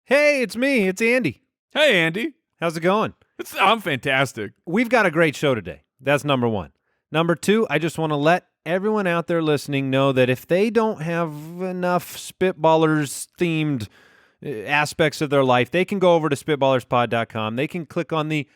Hey, it's me. It's Andy. Hey, Andy. How's it going? I'm fantastic. We've got a great show today. That's number one. Number two, I just want to let everyone out there listening know that if they don't have enough Spitballers-themed aspects of their life, they can go over to SpitballersPod.com. They can click on the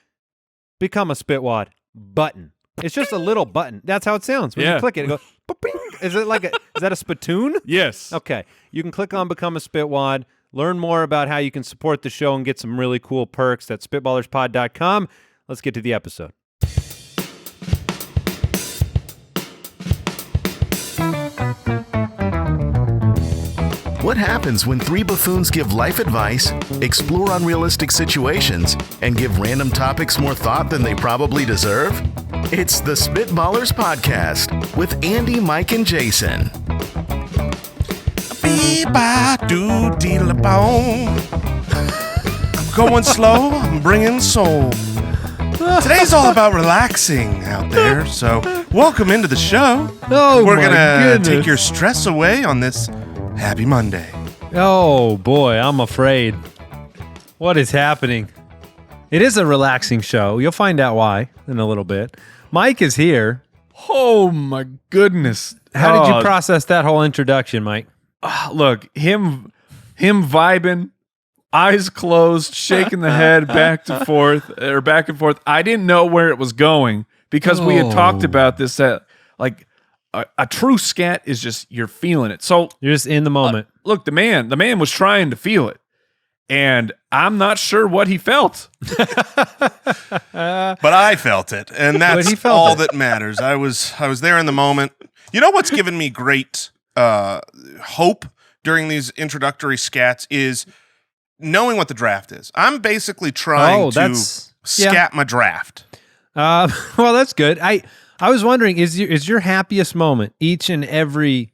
Become a Spitwad button. It's just a little button. That's how it sounds. When you click it, it goes, "Ba-ping." Is that a spittoon? Yes. Okay. You can click on Become a Spitwad. Learn more about how you can support the show and get some really cool perks at SpitballersPod.com. Let's get to the episode. What happens when three buffoons give life advice, explore unrealistic situations, and give random topics more thought than they probably deserve? It's the Spitballers Podcast with Andy, Mike, and Jason. I'm going slow, I'm bringing soul. Today's all about relaxing out there, so welcome into the show. Oh, We're gonna take your stress away on this happy Monday. Oh, boy, I'm afraid. What is happening? It is a relaxing show. You'll find out why in a little bit. Mike is here. Oh, my goodness. How did you process that whole introduction, Mike? Look, him vibing, eyes closed, shaking the head back and forth. I didn't know where it was going because we had talked about this, that like a true scat is just, you're feeling it. So You're just in the moment. look, the man was trying to feel it. And I'm not sure what he felt. But I felt it, and that's all that matters. I was there in the moment. You know what's given me great hope during these introductory scats is knowing what the draft is. I'm basically trying to scat my draft. Well, that's good. I was wondering, is your happiest moment each and every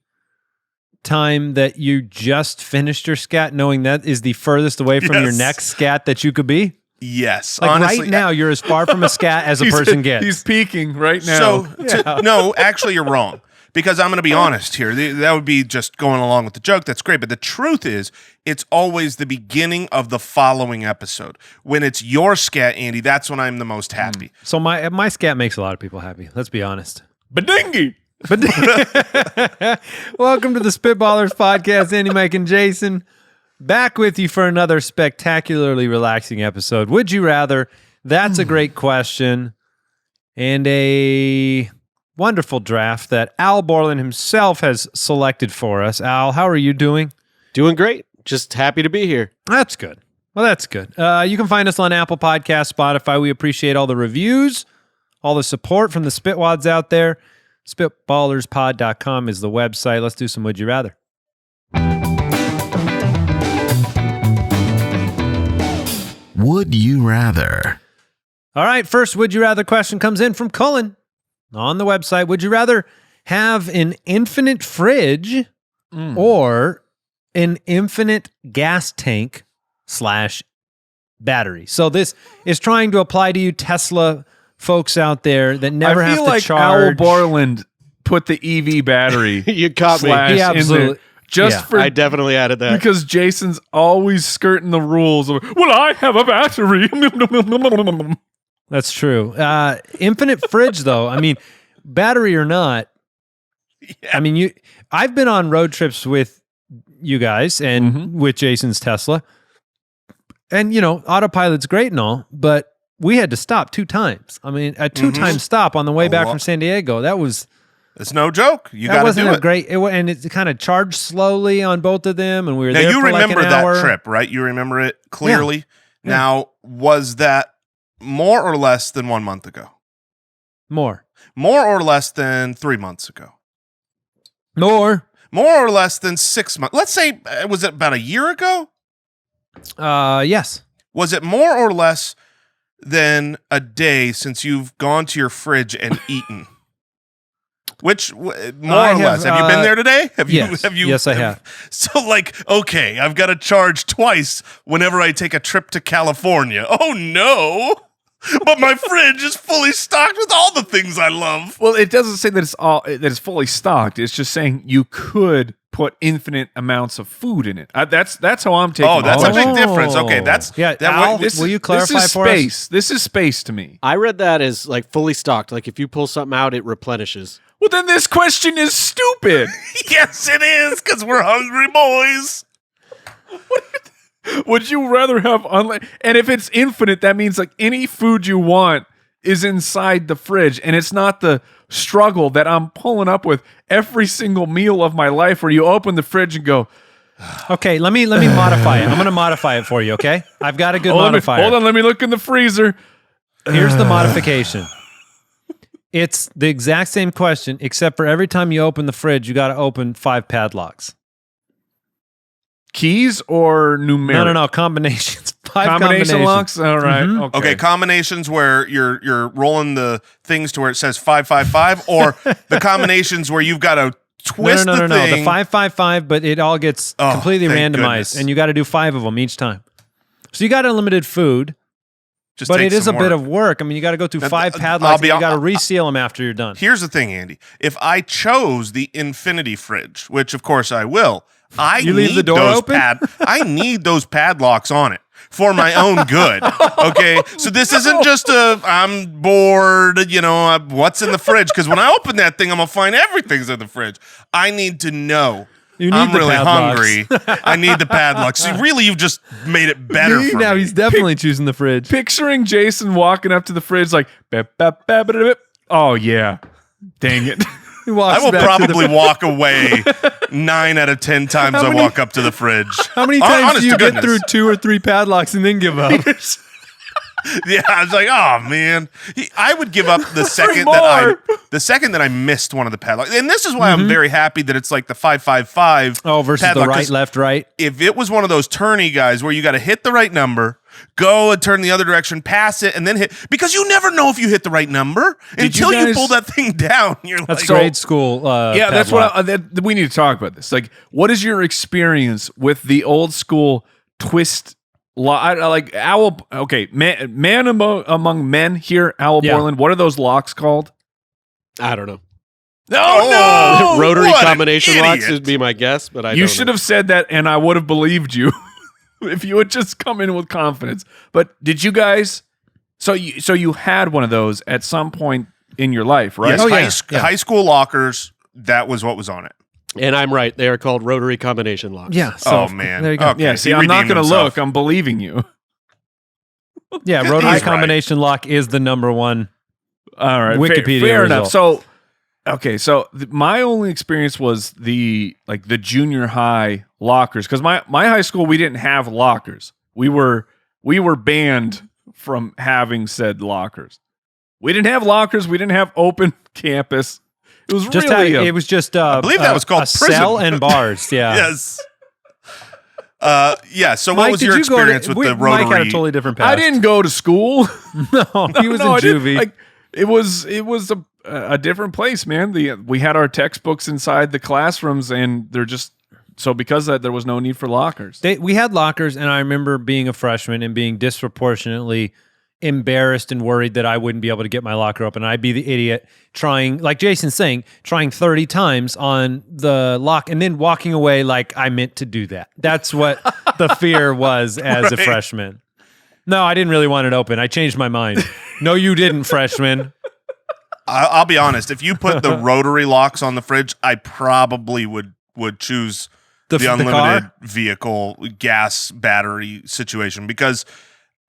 time that you just finished your scat, knowing that is the furthest away from your next scat that you could be? Yes. Like honestly, right now, you're as far from a scat as a person gets. He's peaking right now. So, no, actually, you're wrong. Because I'm going to be honest here. That would be just going along with the joke. That's great. But the truth is, it's always the beginning of the following episode. When it's your scat, Andy, that's when I'm the most happy. So my scat makes a lot of people happy. Let's be honest. Badingy! Welcome to the Spitballers Podcast. Andy, Mike, and Jason back with you for another spectacularly relaxing episode. Would you rather? That's a great question. And a wonderful draft that Al Borland himself has selected for us. Al, how are you doing? Doing great. Just happy to be here. That's good. Well, that's good. You can find us on Apple Podcasts, Spotify. We appreciate all the reviews, all the support from the Spitwads out there. SpitballersPod.com is the website. Let's do some Would You Rather. Would you rather? All right, first Would You Rather question comes in from Cullen on the website. Would you rather have an infinite fridge or an infinite gas tank / battery? So this is trying to apply to you Tesla folks out there that never have to I feel like charge. Al Borland put the EV battery You caught me. slash He in absolutely- there for I definitely added that. because Jason's always skirting the rules of, well, I have a battery. That's true. Infinite fridge, though. I mean, battery or not. Yeah. I mean, I've been on road trips with you guys and with Jason's Tesla, and autopilot's great and all, but we had to stop 2 times. I mean, a 2-time stop on the way back from San Diego. It's no joke. You got that to wasn't do a it. great. And it kind of charged slowly on both of them, and we were Now, there you for remember like an that hour. trip, right? You remember it clearly. Yeah. Now, was that more or less than 1 month ago? More More or less than 3 months ago? More or less than 6 months? Let's say, was it about a year ago? Yes. Was it more or less than a day since you've gone to your fridge and eaten? Which more or less? Have you been there today? Yes. Yes, I have. So, okay, I've got to charge twice whenever I take a trip to California. Oh no! But my fridge is fully stocked with all the things I love. Well, it doesn't say that it's fully stocked. It's just saying you could put infinite amounts of food in it. That's how I'm taking. Oh, that's the a big question. difference. Okay, that's Al, This will is- you clarify this is for space. us? This is space to me. I read that as like fully stocked. Like if you pull something out, it replenishes. Well, then this question is stupid. yes, it is because we're hungry boys. Would you rather have and if it's infinite, that means like any food you want is inside the fridge, and it's not the struggle that I'm pulling up with every single meal of my life where you open the fridge and go, Okay, let me modify it. I'm going to modify it for you, okay? I've got a good modifier. hold on, let me look in the freezer. Here's the modification. It's the exact same question, except for every time you open the fridge, you got to open 5 padlocks. Keys or numeric? No, combinations. 5 Combination combinations. locks? All right. Okay, combinations where you're rolling the things to where it says 555, or the combinations where you've got to twist No. the thing. The 555, but it all gets completely thank randomized, goodness. and you got to do 5 of them each time. So you got unlimited food, Just but takes it is a some bit work. of work. I mean, you got to go through Now, 5 I'll padlocks, be and you got to hon- reseal them after you're done. Here's the thing, Andy. If I chose the infinity fridge, which of course I will, I You need leave the door those open? I need those padlocks on it for my own good. Okay, so this isn't just I'm bored. What's in the fridge? Because when I open that thing, I'm gonna find everything's in the fridge. I need to know. You need I'm the really padlocks. hungry. I need the padlocks. So really, you've just made it better for Now me. he's definitely choosing the fridge. Picturing Jason walking up to the fridge like, "Bap, bap, bap, bap, bap." Oh yeah, dang it. He walks I will back to the probably walk away 9 out of 10 times How I many- walk up to the fridge. How many Hon- times honest do you to get goodness. through 2 or 3 padlocks and then give up? Yeah, I was like, oh man, I would give up the second that I missed one of the padlocks. And this is why I'm very happy that it's like the 555. Oh, versus padlock, the right, 'cause left, right. If it was one of those turny guys where you got to hit the right number, go and turn the other direction, pass it, and then hit, because you never know if you hit the right number until you guys- pull that thing down. You're That's like, grade school. Yeah, that's padlock. what we need to talk about this. Like, what is your experience with the old school twist? Like owl. Okay, man among men here, Owl Yeah. Borland. What are those locks called? I don't know. Oh, Rotary what an combination locks idiot. would be my guess, but I You don't should know. have said that, and I would have believed you if you had just come in with confidence. But did you guys? So you had one of those at some point in your life, right? Yes, high school lockers. That was what was on it. And I'm right. They are called rotary combination locks. Yeah. So Oh man, There you go. Okay, Yeah. See, he I'm not redeemed going to himself. look. I'm believing you. Yeah, He's rotary right. combination lock is the number one. All right, Wikipedia fair enough. result. So, okay, so my only experience was the junior high lockers, because my high school, we didn't have lockers. We were banned from having said lockers. We didn't have lockers. We didn't have open campus. It was Just really it was just I believe that was called a prison. cell and bars. Yeah. Yes. Yeah. So, what Mike, was did your you go to- experience with the rotary? Mike had a totally different path. I didn't go to school. No, he was No, I in didn't. juvie. Like, it was a different place, man. We had our textbooks inside the classrooms, and they're just so because of that there was no need for lockers. We had lockers, and I remember being a freshman and being disproportionately embarrassed and worried that I wouldn't be able to get my locker open. And I'd be the idiot trying, like Jason's saying, trying 30 times on the lock and then walking away like I meant to do that. That's what the fear was as a Right. freshman. No, I didn't really want it open. I changed my mind. No, you didn't, freshman. I'll be honest. If you put the rotary locks on the fridge, I probably would choose the unlimited car? vehicle gas battery situation, because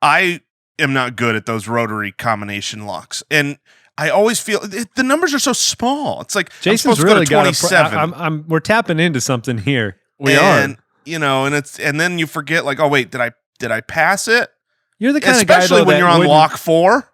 I am not good at those rotary combination locks, and I always feel the numbers are so small. It's like Jason's I'm supposed really to go to got 27. we're tapping into something here. and then you forget, like, oh wait, did I pass it? You're the kind of guy Especially though, when that you're on wouldn't- lock 4.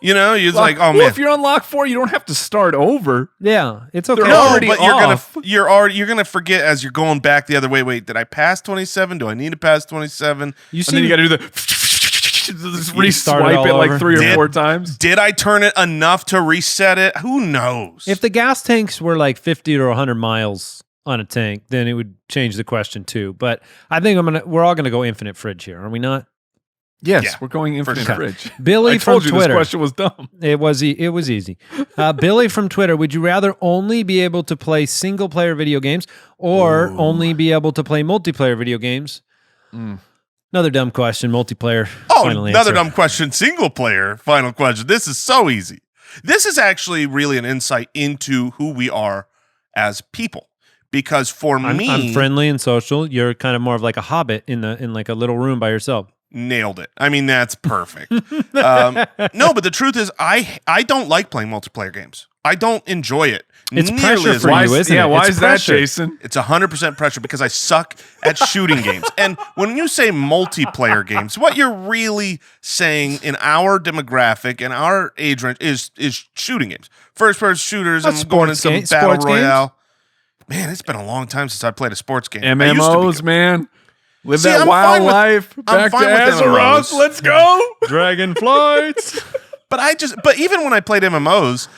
You're like, oh well, man. if you're on lock 4, you don't have to start over. Yeah, it's okay. They're No, already but off. you're gonna forget as you're going back the other way. Wait, did I pass 27? Do I need to pass 27? You And then see, you got to do the just You start it re-swipe all it like over. 3 or Did- 4 times. Did I turn it enough to reset it? Who knows? if the gas tanks were like 50 or 100 miles on a tank, then it would change the question too. But I think we're all gonna go infinite fridge here, are we not? Yes, Yeah, we're going infinite sure. fridge. Billy I from told you Twitter. this question was dumb. It was easy. Billy from Twitter, would you rather only be able to play single-player video games or only be able to play multiplayer video games? Another dumb question, multiplayer. Oh, final another answer. dumb question. Single player. Final question. This is so easy. This is actually really an insight into who we are as people. Because for me, I'm friendly and social. You're kind of more of like a hobbit in like a little room by yourself. nailed it. I mean, that's perfect. No, but the truth is, I don't like playing multiplayer games. I don't enjoy it. It's nearly pressure as for much. you, isn't it? Why It's is pressure. that, Jason? It's 100% pressure because I suck at shooting games. And when you say multiplayer games, what you're really saying in our demographic and our age range is shooting games. First-person shooters. That's I'm going sports into game- battle sports games? royale. Man, it's been a long time since I played a sports game. I used to be MMOs, good. man. Live See, that I'm wild fine with- life. I'm Back to fine with Azeroth. MMOs. Let's go. Dragon flights. But even when I played MMOs,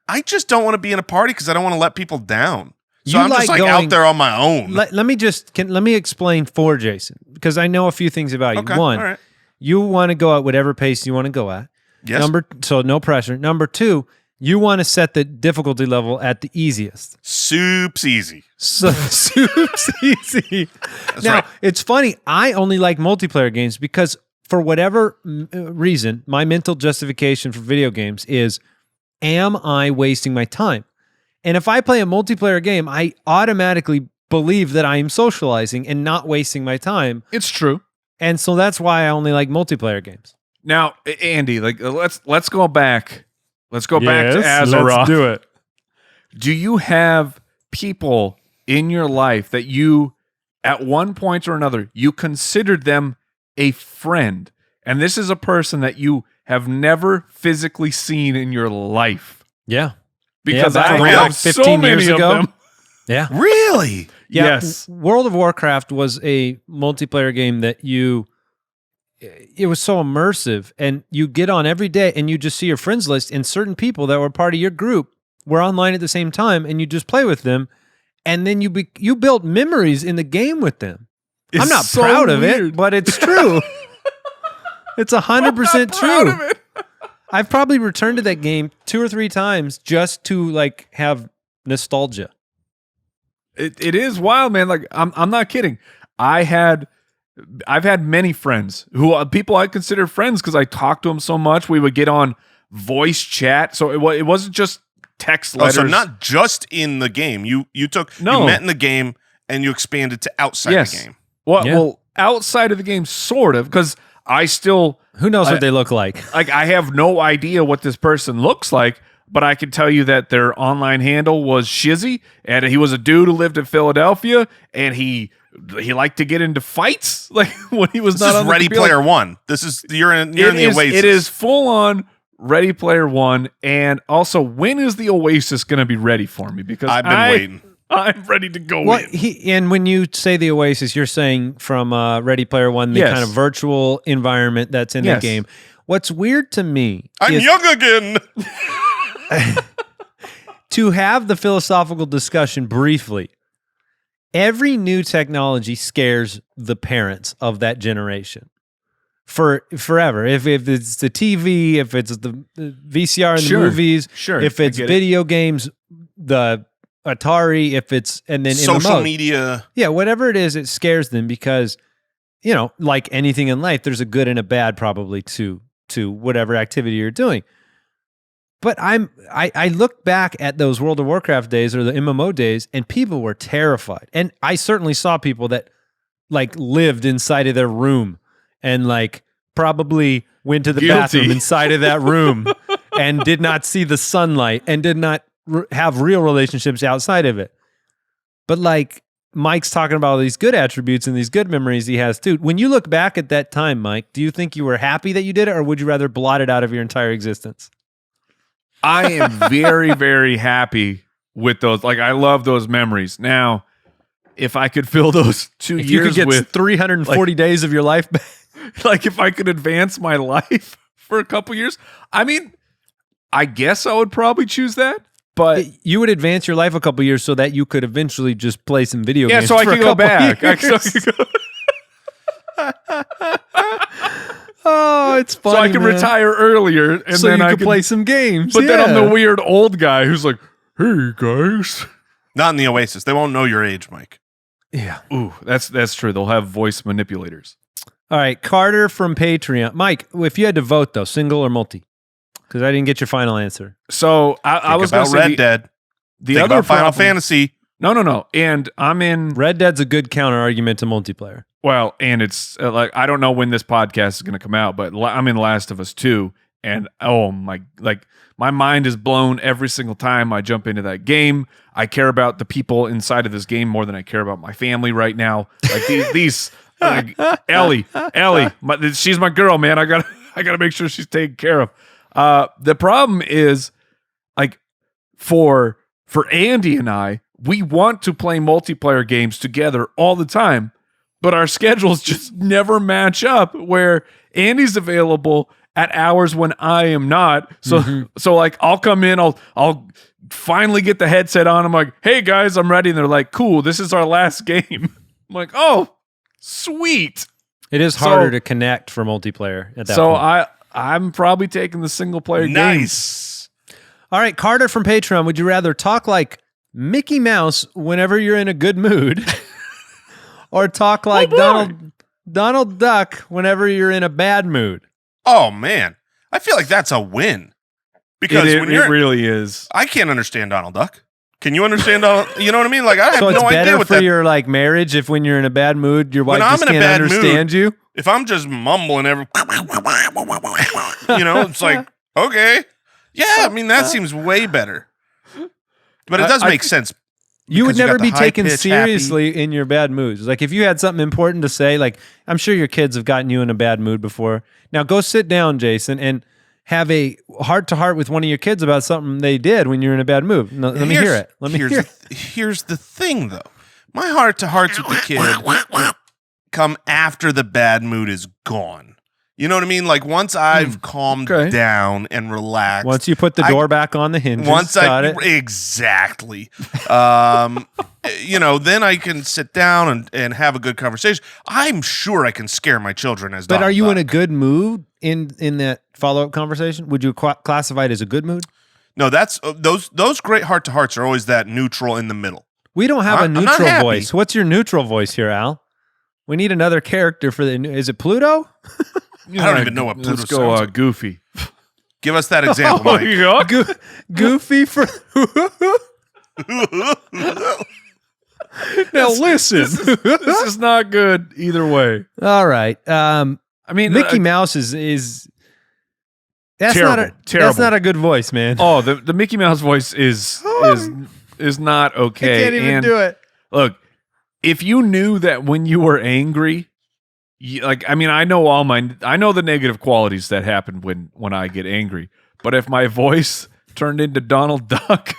I just don't want to be in a party because I don't want to let people down. So You I'm just like like going- out there on my own. let me explain for Jason because I know a few things about you. Okay, One, all right. you want to go at whatever pace you want to go at. Yes. So no pressure. Number two, you want to set the difficulty level at the easiest. Soup's easy. So soup's easy. That's Now, right. it's funny. I only like multiplayer games because for whatever reason, my mental justification for video games is, am I wasting my time? And if I play a multiplayer game, I automatically believe that I am socializing and not wasting my time. It's true. And so that's why I only like multiplayer games. Now, Andy, like let's go back. Let's go back to Azeroth. Let's do it. Do you have people in your life that you, at one point or another, you considered them a friend? And this is a person that you have never physically seen in your life. Yeah. Because back I like have so 15 many years of ago. them. Yeah. Really? Yeah, Yes. World of Warcraft was a multiplayer game that it was so immersive, and you get on every day and you just see your friends list, and certain people that were part of your group were online at the same time, and you just play with them, and then you built memories in the game with them. I'm It's not so proud of it, weird. but it's true. It's 100% Proud of true. it. I've probably returned to that game 2 or 3 times just to like have nostalgia. It is wild, man. Like I'm not kidding. I've had many friends who people I consider friends because I talked to them so much. We would get on voice chat, so it wasn't just text Oh, letters. so not just in the game. You met in the game and you expanded to outside yes. the game. Well, outside of the game, sort of, because I still Who knows what they look like? like I have no idea what this person looks like, but I can tell you that their online handle was Shizzy, and he was a dude who lived in Philadelphia, and he liked to get into fights, like when he was This not is on the Ready computer. Player One. This is you're in the Oasis. It is full on Ready Player One, and also when is the Oasis going to be ready for me? Because I've been waiting. I'm ready to go Well, in. and when you say the Oasis, you're saying from Ready Player One, the Yes. kind of virtual environment that's in Yes. the game. What's weird to me I'm is young again. to have the philosophical discussion briefly. Every new technology scares the parents of that generation forever. If it's the TV, if it's the VCR in Sure. the movies, Sure, if I it's get it. video games, the Atari, if it's and then Social MMOs. media. Yeah, whatever it is, it scares them because, like anything in life, there's a good and a bad probably to whatever activity you're doing. But I look back at those World of Warcraft days or the MMO days, and people were terrified. And I certainly saw people that like lived inside of their room and like probably went to the Guilty. bathroom inside of that room and did not see the sunlight and did not have real relationships outside of it. But like Mike's talking about all these good attributes and these good memories he has too. When you look back at that time, Mike, do you think you were happy that you did it, or would you rather blot it out of your entire existence? I am very, very happy with those. Like I love those memories. Now, if I could fill those 2 If you years could get with 340 days of your life back. like if I could advance my life for a couple years, I mean, I guess I would probably choose that. But You would advance your life a couple years so that you could eventually just play some video yeah, games. so I for a could go couple back. years. So I could go- Oh, it's funny, so I can retire earlier, and so then you I can can play some games. But then I'm the weird old guy who's like, "Hey guys." Not in the Oasis. They won't know your age, Mike. Yeah. Ooh, that's true. They'll have voice manipulators. All right, Carter from Patreon. Mike, if you had to vote though, single or multi? Because I didn't get your final answer. So I was about going to say Red Dead. The Think other about Final problem- Fantasy. No. And I'm in. Red Dead's a good counter argument to multiplayer. Well, and it's like I don't know when this podcast is going to come out, but I'm in Last of Us 2, and oh my, like my mind is blown every single time I jump into that game. I care about the people inside of this game more than I care about my family right now. Like these like, Ellie, she's my girl, man. I gotta make sure she's taken care of. The problem is, like, for Andy and I, we want to play multiplayer games together all the time, but our schedules just never match up where Andy's available at hours when I am not. So so like I'll come in, I'll finally get the headset on. I'm like, "Hey guys, I'm ready." And they're like, "Cool, this is our last game." I'm like, "Oh, sweet." It is harder to connect for multiplayer at that point. I'm probably taking the single player games. Nice. All right, Carter from Patreon. Would you rather talk like Mickey Mouse whenever you're in a good mood, or talk like Donald Duck whenever you're in a bad mood? Oh man, I feel like that's a win because It when you're, really is. I can't understand Donald Duck. Can you understand Donald? You know what I mean? Like I have So it's no idea better what for that. your like marriage if when you're in a bad mood, your wife When I'm just in a can't bad understand you. If I'm just mumbling every, it's like okay, yeah. I mean that seems way better, but it does make sense. You would Because you never got the be high taken pitch, seriously in your bad moods. Like if you had something important to say, like I'm sure your kids have gotten you in a bad mood before. Now go sit down, Jason, and have a heart-to-heart with one of your kids about something they did when you're in a bad mood. No, let me hear it. Let me hear it. Here's the thing, though. My heart-to-hearts with the kid come after the bad mood is gone. You know what I mean? Like once I've calmed down and relaxed. Once you put the door back on the hinges. Exactly. Then I can sit down and have a good conversation. I'm sure I can scare my children as. But Donald are you Duck. in a good mood in that follow-up conversation? Would you classify it as a good mood? No, that's those great heart-to-hearts are always that neutral in the middle. We don't have a I'm not neutral happy. voice. What's your neutral voice here, Al? We need another character for the. Is it Pluto? I don't even know what Pluto Let's go sounds like. Goofy. Give us that example, Mike. Goofy for. Now listen. This is not good either way. All right. I mean, Mickey Mouse is. That's terrible. That's not a good voice, man. Oh, the Mickey Mouse voice is not okay. I can't even and do it. Look, if you knew that when you were angry, I know the negative qualities that happen when I get angry. But if my voice turned into Donald Duck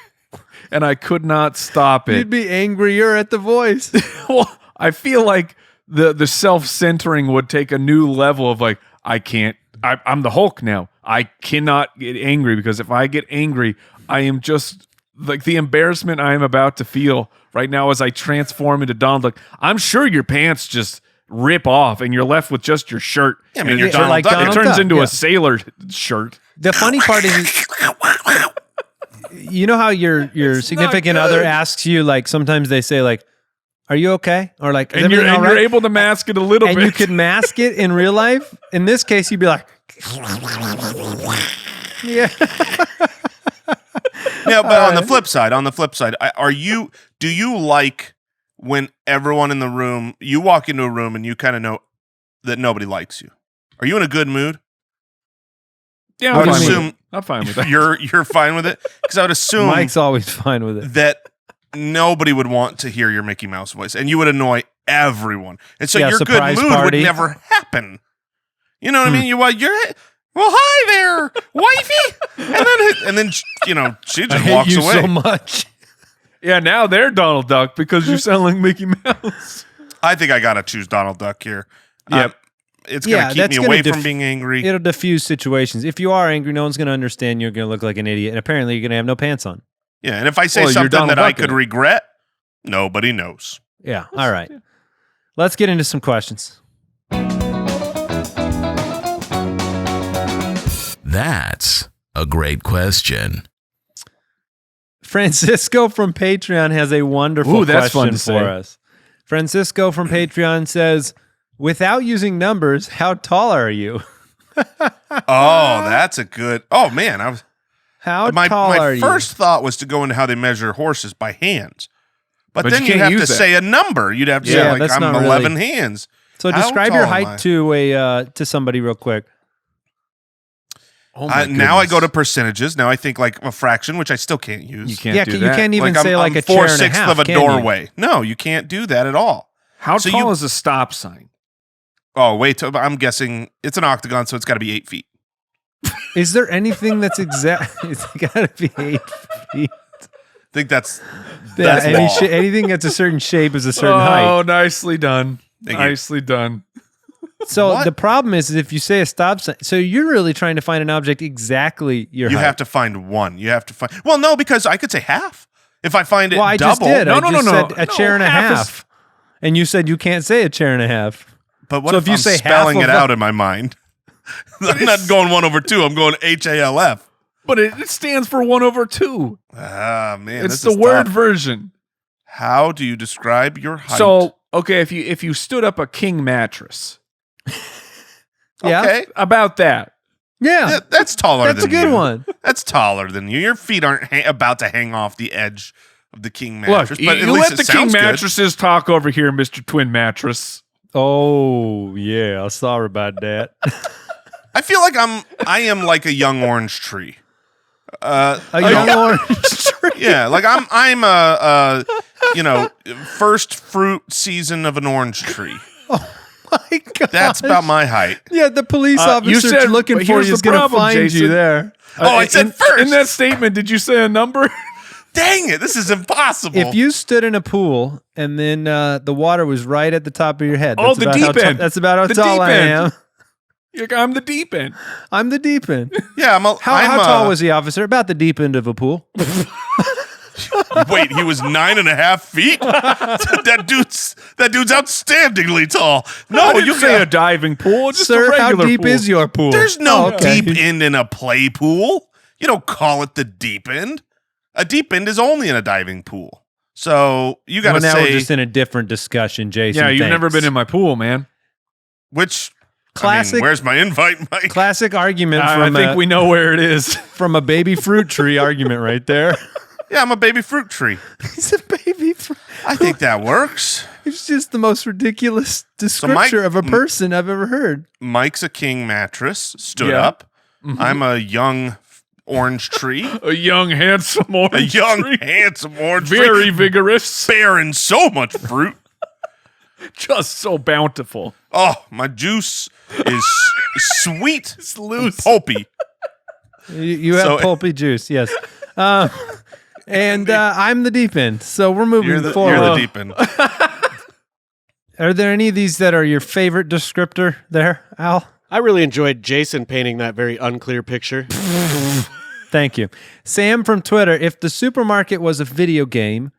and I could not stop it, You'd be angrier at the voice. well, I feel like the self-centering would take a new level of like, I'm the Hulk now. I cannot get angry because if I get angry, I am just like the embarrassment I am about to feel right now as I transform into Donald Duck. I'm sure your pants just rip off and you're left with just your shirt. Yeah, I mean, and you're it Donald Duck. It turns into a sailor shirt. The funny part is, you know how your significant other asks you, like sometimes they say like, "Are you okay?" Or like, "Is everything all right?" You're able to mask it a little and bit. you could mask it in real life. In this case, you'd be like, "Yeah." Yeah, but on the flip side, do you like when everyone in the room, you walk into a room and you kind of know that nobody likes you? Are you in a good mood? Yeah, I would assume I'm fine with that. You're fine with it because I would assume Mike's always fine with it. that nobody would want to hear your Mickey Mouse voice, and you would annoy everyone, and so Yeah, your good surprise mood party. would never happen. You know what I mean? You're well, hi there, wifey, and then she just walks you away. so much. Yeah, now they're Donald Duck because you sound like Mickey Mouse. I think I gotta choose Donald Duck here. Yep. It's gonna keep me away from being angry. It'll diffuse situations. If you are angry, no one's going to understand. You're going to look like an idiot, and apparently, you're going to have no pants on. Yeah, and if I say Well, you're something Donald that I Duck in could it. regret, nobody knows. Yeah. All right. Let's get into some questions. That's a great question. Francisco from Patreon has a wonderful that's fun question to for say. us. Francisco from Patreon says, without using numbers, how tall are you? Oh, that's a good. Oh man, How my tall are you? first thought was to go into how they measure horses by hands, but But then you you can't have to use that. say a number. You'd have to Yeah, say like that's I'm not 11 really- hands. So How describe tall your am height I? to somebody real quick. Oh my Now I go to goodness. percentages. Now I think like a fraction, which I still can't use. You can't Yeah, do you that. can't even I'm- say like I'm a chair and a 4/6 half, of a can you? doorway. No, you can't do that at all. How So tall you- is a stop sign? Oh wait, I'm guessing it's an octagon, so it's got to be 8 feet. Is there anything that's exact? It's got to be 8 feet. I think that's Yeah, law. anything that's a certain shape is a certain Oh, height. nicely done. Thank you. Nicely done. So What? the problem is if you say a stop sign, so you're really trying to find an object exactly your You height. have to find one. You have to find. Well, no, because I could say half. If I find it Well, I double, just did. No, I no, just no, said no. a chair and a Half is- half. And you said you can't say a chair and a half. but what So if if you I'm say half spelling of it a- out in my mind? I'm not going 1/2. I'm going HALF. But it stands for 1/2. Ah man, It's this the is word tough. version. How do you describe your height? So, okay, if you stood up a king mattress, Yeah. okay, about that. Yeah. Yeah, that's taller. That's a than good you. one. That's taller than you. Your feet aren't about to hang off the edge of the king mattress. Look, but you at least let the it king sounds good. mattresses talk over here, Mr. Twin Mattress. Oh, yeah. Sorry about that. I feel like I am like a young orange tree. A young orange tree. Yeah, like I'm a first fruit season of an orange tree. My God. That's about my height. Yeah, the police You officer said- looking but for here's you is the going to problem, find you Jason. there. Oh, I said first. In that statement, did you say a number? Dang it, this is impossible. If you stood in a pool and then the water was right at the top of your head, Oh, that's the about how deep end. That's about how The tall deep I end. am. You're like, I'm the deep end. I'm the deep end. yeah, How tall was the officer? About the deep end of a pool. Wait, he was 9.5 feet. that dude's outstandingly tall. No, You you say a got. diving pool, just a Sir, how regular deep pool. is your pool? There's no Oh, okay. deep end in a play pool. You don't call it the deep end. A deep end is only in a diving pool. So you got to Well, now we're say just in a different discussion, Jason. Yeah, you've never thanks. been in my pool, man. which. I Classic- mean, where's my invite, Mike? Classic argument I from think we know where it is. from a baby fruit tree argument right there. Yeah, I'm a baby fruit tree. He's a baby fruit. I think that works. It's just the most ridiculous description Mike- of a person I've ever heard. Mike's a king mattress. Stood Yeah. up. I'm a young orange tree. A young, handsome A orange young, tree. handsome orange Very tree. vigorous. Bearing so much fruit. Just so bountiful. Oh, my juice is sweet. It's loose. Pulpy. You have So- pulpy juice, yes. And I'm the deep end, so we're moving You're the forward. deep end. Are there any of these that are your favorite descriptor there, Al? I really enjoyed Jason painting that very unclear picture. Thank you. Sam from Twitter, if the supermarket was a video game,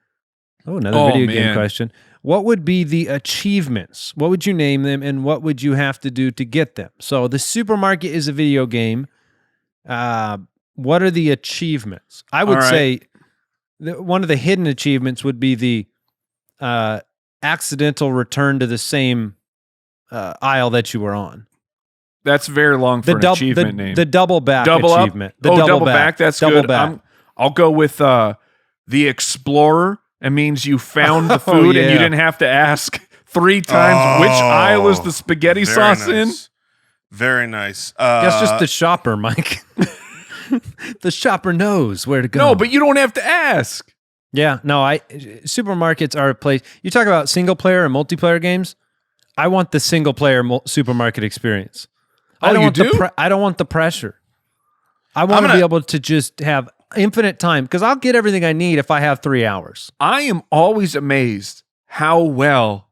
another Oh, video game man. question, what would be the achievements? What would you name them, and what would you have to do to get them? So the supermarket is a video game. What are the achievements? I would All right. say one of the hidden achievements would be the accidental return to the same aisle that you were on. That's very long for an achievement name. The double back double achievement. up. The double back. That's double good. back. I'll go with the explorer. It means you found the food and you yeah. didn't have to ask 3 times which aisle is the spaghetti Very sauce in. nice. Very nice. That's just the shopper, Mike. The shopper knows where to go. No, but you don't have to ask. yeah, no. Supermarkets are a place. You talk about single player and multiplayer games. I want the single player supermarket experience. I Oh, don't you want do? I don't want the pressure. I want to gonna- be able to just have infinite time because I'll get everything I need if I have 3 hours. I am always amazed how well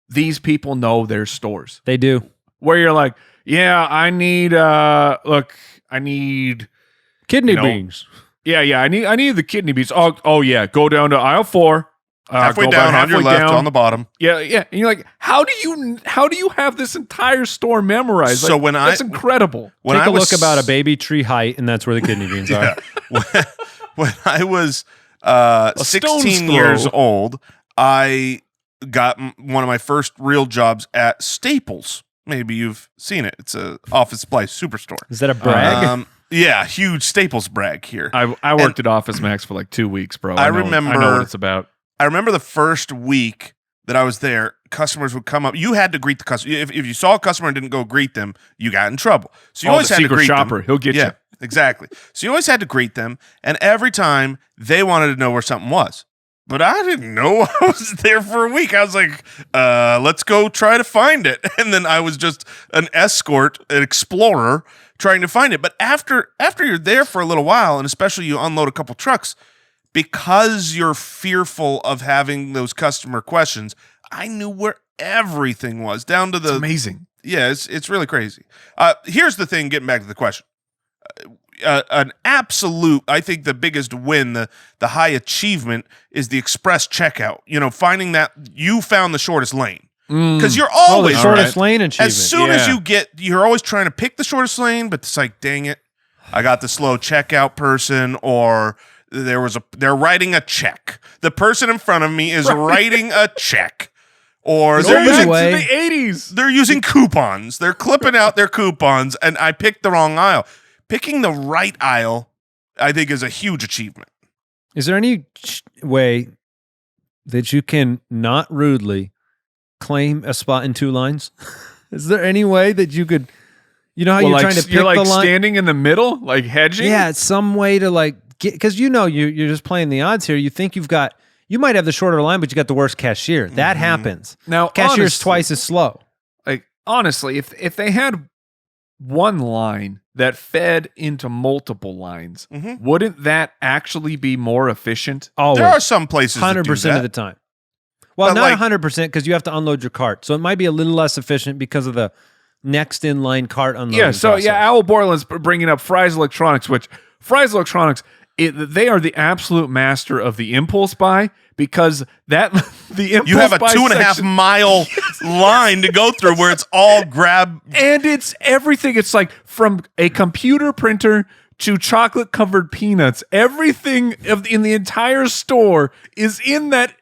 these people know their stores. They do. Where you're like, yeah, I need I need Kidney You know, beans. I need the kidney beans. Oh yeah, go down to aisle 4. Halfway go down about on your halfway left down. on the bottom. Yeah. And you're like, how do you have this entire store memorized? So Like, that's incredible. When Take I a was look about a baby tree height, and that's where the kidney beans are. when I was stone's 16 throw. years old, I got one of my first real jobs at Staples. Maybe you've seen it. It's a office supply superstore. Is that a brag? Yeah, huge Staples brag here. I worked at Office Max for like 2 weeks, bro. I know what it's about. I remember the first week that I was there, customers would come up. You had to greet the customer. If you saw a customer and didn't go greet them, you got in trouble. So you always the had to secret greet shopper. them. He'll get you. Exactly. So you always had to greet them, and every time they wanted to know where something was. But I didn't know. I was there for a week. I was like, let's go try to find it. And then I was just an escort, an explorer, trying to find it. But after you're there for a little while, and especially you unload a couple trucks, because you're fearful of having those customer questions, I knew where everything was, down to the... It's amazing. Yeah, it's really crazy. Here's the thing, getting back to the question. An absolute, I think the biggest win, the high achievement is the express checkout. You know, finding that you found the shortest lane. Because you're always the shortest lane achievement. As soon as you're always trying to pick the shortest lane, but it's like, dang it, I got the slow checkout person, or they're writing a check. The person in front of me is writing a check. Or They're using to the 80s. They're using coupons. They're clipping out their coupons, and I picked the wrong aisle. Picking the right aisle, I think, is a huge achievement. Is there any way that you can not rudely claim a spot in two lines? Is there any way that you could, you know how you're trying to pick you're like the line? standing in the middle, like hedging? Yeah, it's some way to like get, because you're just playing the odds here. You think you might have the shorter line, but you got the worst cashier. That happens. Now, Cashier's honestly, twice as slow. Like, honestly, if they had one line that fed into multiple lines, wouldn't that actually be more efficient? Always. There are some places 100% of the time. Well, But not like- 100% because you have to unload your cart. So it might be a little less efficient because of the next in line cart unloading Yeah, so process. Owl Borland's bringing up Fry's Electronics, which Fry's Electronics, they are the absolute master of the impulse buy, because the impulse You have a buy 2.5 section- mile line to go through where it's all grab. and it's everything. It's like from a computer printer to chocolate covered peanuts. Everything in the entire store is in that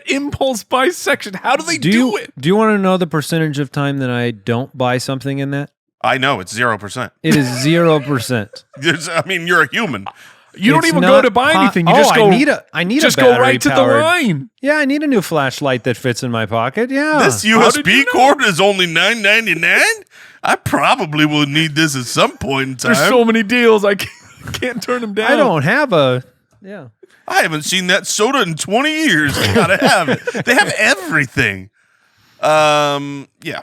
impulse buy section. How do they do it? Do you want to know the percentage of time that I don't buy something in that? I know it's 0%. It is 0%. I mean, you're a human. You don't It's even not go to buy anything. You just go. I need just a go right to the battery-powered- line. Yeah, I need a new flashlight that fits in my pocket. Yeah. This How did USB you know? cord is only $9.99. I probably will need this at some point in time. There's so many deals. I can't turn them down. I don't have a. Yeah. I haven't seen that soda in 20 years. I gotta have it. They have everything. Yeah.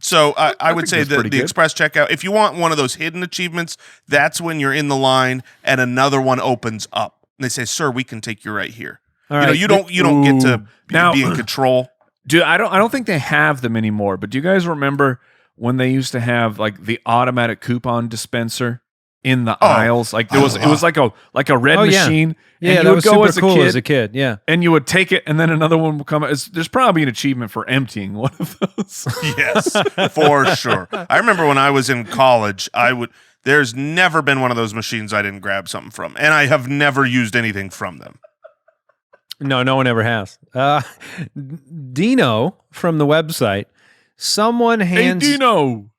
So I would think say that's that pretty the good. express checkout, if you want one of those hidden achievements, that's when you're in the line and another one opens up. And they say, "Sir, we can take you right here." All you know, right. you don't get to Now- be in control. Dude, I don't think they have them anymore. But do you guys remember when they used to have like the automatic coupon dispenser in the aisles? Like it was like a red Oh, yeah. machine. Yeah, and that you would was go super as a cool kid, as a kid. Yeah. and you would take it, and then another one would come. There's probably an achievement for emptying one of those. Yes, for sure. I remember when I was in college, there's never been one of those machines I didn't grab something from, and I have never used anything from them. No one ever has. Dino from the website. Someone hands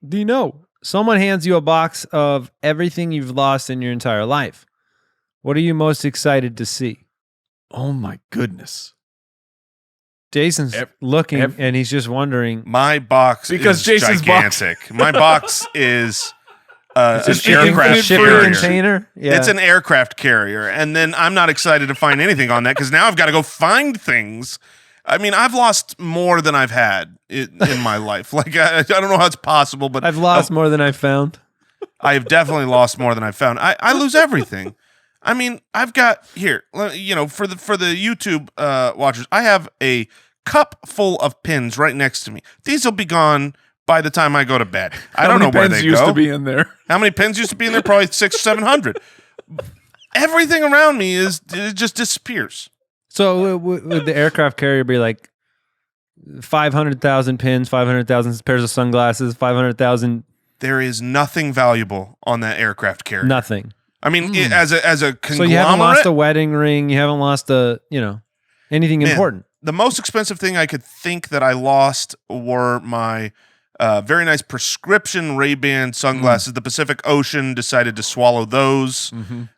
Dino. Someone hands you a box of everything you've lost in your entire life. What are you most excited to see? Oh my goodness. Jason's looking and he's just wondering. My box Because is Jason's box- gigantic. My box is an shipping aircraft shipping carrier. container. Yeah. It's an aircraft carrier, and then I'm not excited to find anything on that because now I've got to go find things. I mean, I've lost more than I've had in my life. Like I don't know how it's possible, but I've lost more than I've found. I have definitely lost more than I've found. I lose everything. I mean, I've got here, you know, for the YouTube watchers, I have a cup full of pins right next to me. These will be gone by the time I go to bed. I don't know where they used go. to be in there. How many pins used to be in there? Probably 600-700. Everything around me it just disappears. So would the aircraft carrier be like 500,000 pins, 500,000 pairs of sunglasses, 500,000? There is nothing valuable on that aircraft carrier. Nothing. I mean, as a conglomerate. So you haven't lost a wedding ring. You haven't lost anything important. The most expensive thing I could think that I lost were my very nice prescription Ray-Ban sunglasses. The Pacific Ocean decided to swallow those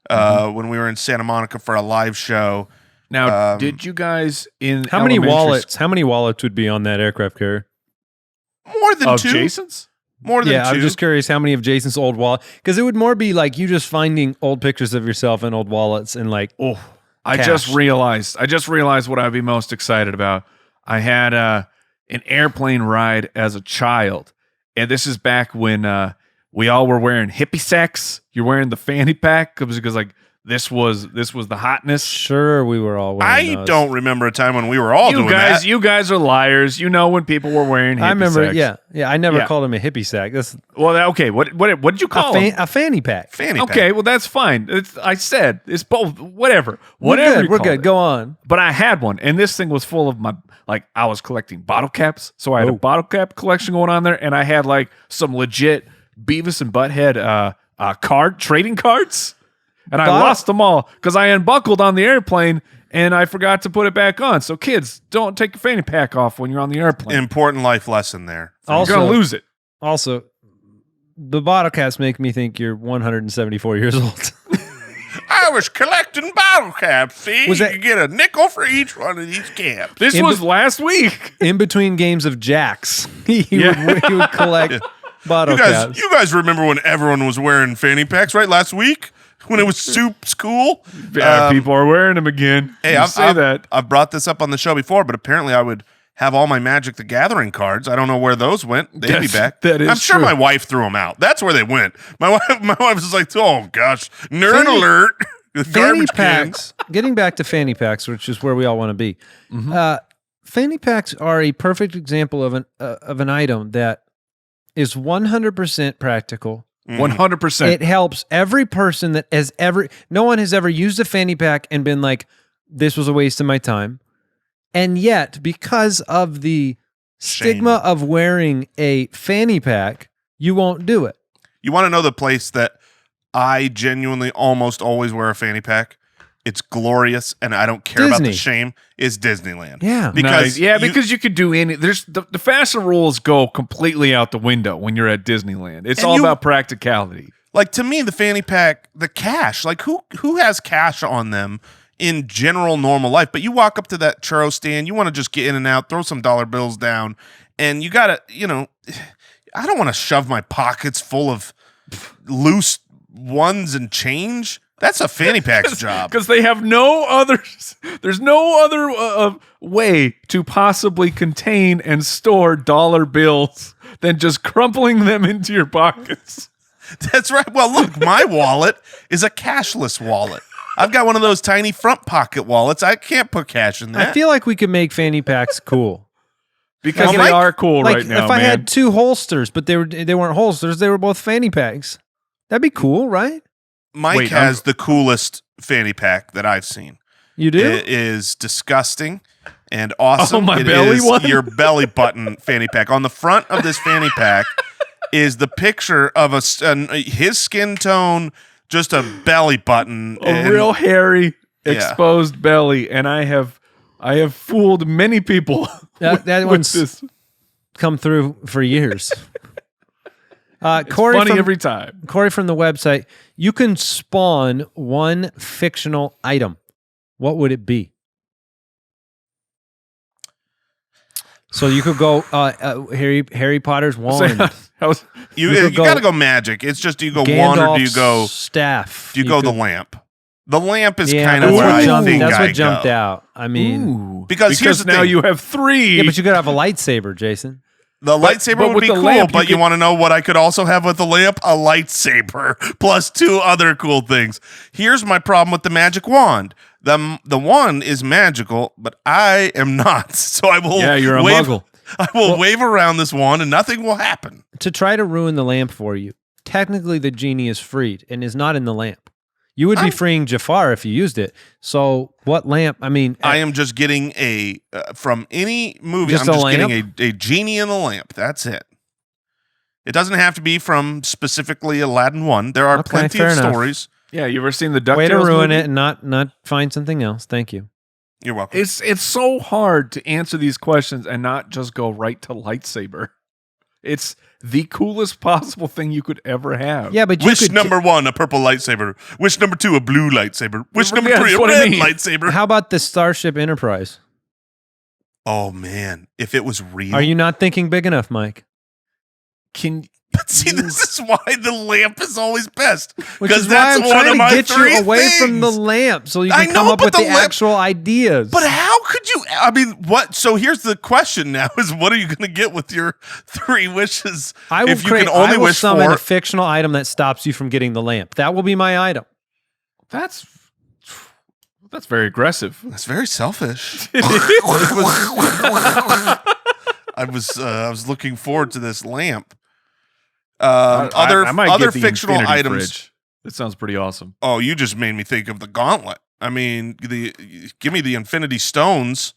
when we were in Santa Monica for a live show. Now, did you guys how many wallets? How many wallets would be on that aircraft carrier? More than of two. Jason's? More than two. I'm just curious how many of Jason's old wallet, because it would more be like you just finding old pictures of yourself in old wallets and like, I just realized what I'd be most excited about. I had an airplane ride as a child, and this is back when we all were wearing hippie sacks. You're wearing the fanny pack because like this was the hotness. Sure, we were all wearing those. Don't remember a time when we were all doing that. You guys are liars. You know when people were wearing hippie I remember, sacks. yeah. I never called him a hippie sack. That's okay. What did you call him? A fanny pack. Fanny pack. Okay, well that's fine. I said it's both. Whatever. We're you call good. it. Go on. But I had one, and this thing was full of I was collecting bottle caps, so I had a bottle cap collection going on there, and I had like some legit Beavis and Butthead trading cards. And I lost them all because I unbuckled on the airplane and I forgot to put it back on. So kids, don't take your fanny pack off when you're on the airplane. Important life lesson there. You're going to lose it. Also, the bottle caps make me think you're 174 years old. I was collecting bottle caps. See, Was you that- could get a nickel for each one of these caps. This was last week. In between games of jacks, he would collect bottle caps. You guys remember when everyone was wearing fanny packs, right? Last week when it was super cool. Yeah, people are wearing them again. Hey, I've brought this up on the show before, but apparently I would have all my Magic the Gathering cards. I don't know where those went. They'd be back. I'm sure my wife threw them out. That's where they went. My wife was like, oh gosh, nerd alert. Fanny packs. Getting back to fanny packs, which is where we all want to be. Fanny packs are a perfect example of an item that is 100% practical. 100%. It helps every person that has ever. No one has ever used a fanny pack and been like, "This was a waste of my time." And yet, because of the stigma of wearing a fanny pack, you won't do it. You want to know the place that I genuinely almost always wear a fanny pack? It's glorious, and I don't care about the shame. Is Disneyland? Yeah, because you could do any. There's the fashion rules go completely out the window when you're at Disneyland. It's all about practicality. Like to me, the fanny pack, the cash. Like who has cash on them in general normal life? But you walk up to that churro stand, you want to just get in and out, throw some dollar bills down, and you gotta, I don't want to shove my pockets full of loose ones and change. That's a fanny pack's job. Because they have there's no other way to possibly contain and store dollar bills than just crumpling them into your pockets. That's right. Well, look, my wallet is a cashless wallet. I've got one of those tiny front pocket wallets. I can't put cash in that. I feel like we could make fanny packs cool. Because they are cool right now, if I had two holsters, but they weren't holsters, they were both fanny packs. That'd be cool, right? Mike has the coolest fanny pack that I've seen. You do? It is disgusting and awesome. Oh, my it belly is one? Your belly button fanny pack. On the front of this fanny pack is the picture of his skin tone, just a belly button. A real hairy, exposed belly. And I have fooled many people. That one's come through for years. Corey every time. Corey from the website, you can spawn one fictional item. What would it be? So you could go Harry Potter's wand. You got to go magic. It's just, do you go wand or do you go staff? Do you go the lamp? The lamp is kind of where I think that's I what jumped go. out. I mean, because here's the now thing. You have 3. Yeah, but you could have a lightsaber, Jason. The lightsaber would be cool, but you want to know what I could also have with the lamp? A lightsaber plus 2 other cool things. Here's my problem with the magic wand. The wand is magical, but I am not. So I will you're a muggle. I will wave around this wand and nothing will happen. To try to ruin the lamp for you, technically the genie is freed and is not in the lamp. You would be freeing Jafar if you used it. So what lamp? I mean, I am just getting from any movie. Just I'm a just lamp? getting a genie in the lamp. That's it. It doesn't have to be from specifically Aladdin 1. There are Okay, plenty fair of enough. stories. Yeah, you ever seen the DuckTales way to ruin movie? it and not find something else. Thank you. You're welcome. It's so hard to answer these questions and not just go right to lightsaber. It's the coolest possible thing you could ever have. Yeah, but you Wish could number 1, a purple lightsaber. Wish number 2, a blue lightsaber. Wish number Yeah, 3, a that's what I red mean. lightsaber. How about the Starship Enterprise? Oh, man. If it was real. Are you not thinking big enough, Mike? But see, this is why the lamp is always best. Which is Because why that's I'm one trying of to my get three you away from the things. lamp so you I can know, come up but with the the lamp- actual ideas. But how could you? I mean, what? So here's the question now: is what are you going to get with your 3 wishes? I will if you can only I will wish summon for a fictional item that stops you from getting the lamp. That will be my item. That's very aggressive. That's very selfish. I was looking forward to this lamp. I might other get the fictional infinity items. fridge. That sounds pretty awesome. Oh, you just made me think of the gauntlet. I mean, give me the infinity stones,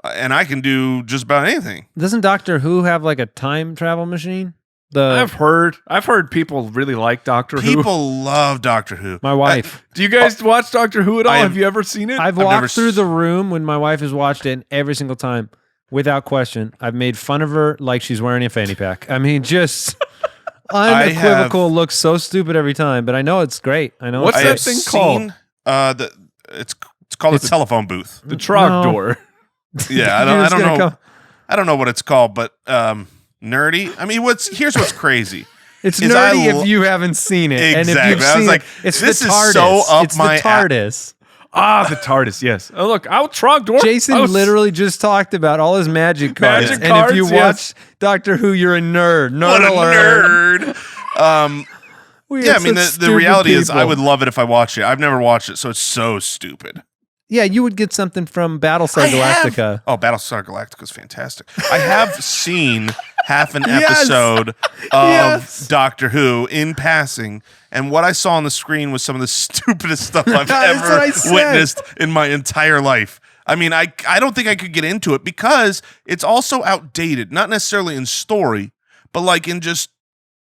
and I can do just about anything. Doesn't Doctor Who have like a time travel machine? I've heard people really like Doctor Who. People love Doctor Who. My wife. Do you guys watch Doctor Who at all? I Have you ever seen it? I've never walked through the room when my wife has watched it, and every single time, without question, I've made fun of her like she's wearing a fanny pack. I mean, just unequivocal, looks so stupid every time, but I know it's great. I know What's I that have thing seen, it's called a telephone booth. the Trog No. door. Yeah, I don't know. I don't know what it's called, but nerdy. I mean, here's what's crazy. It's is nerdy I if you haven't seen it. And if Exactly. you've I was seen like, it, it's this the is TARDIS. so up it's my the TARDIS. The TARDIS, yes. Oh, look, Trog door. Jason literally just talked about all his magic cards. Magic and if you cards, watch yes. Doctor Who, you're a nerd. What a alert. nerd. We Yeah, are I mean, such the reality stupid is I people. would love it if I watched it. I've never watched it, so it's so stupid. Yeah, you would get something from Battlestar Galactica. Oh, Battlestar Galactica is fantastic. I have seen half an Yes. episode of Yes. Doctor Who in passing, and what I saw on the screen was some of the stupidest stuff I've That's what I ever said. witnessed in my entire life. I mean, I don't think I could get into it because it's also outdated, not necessarily in story, but like in just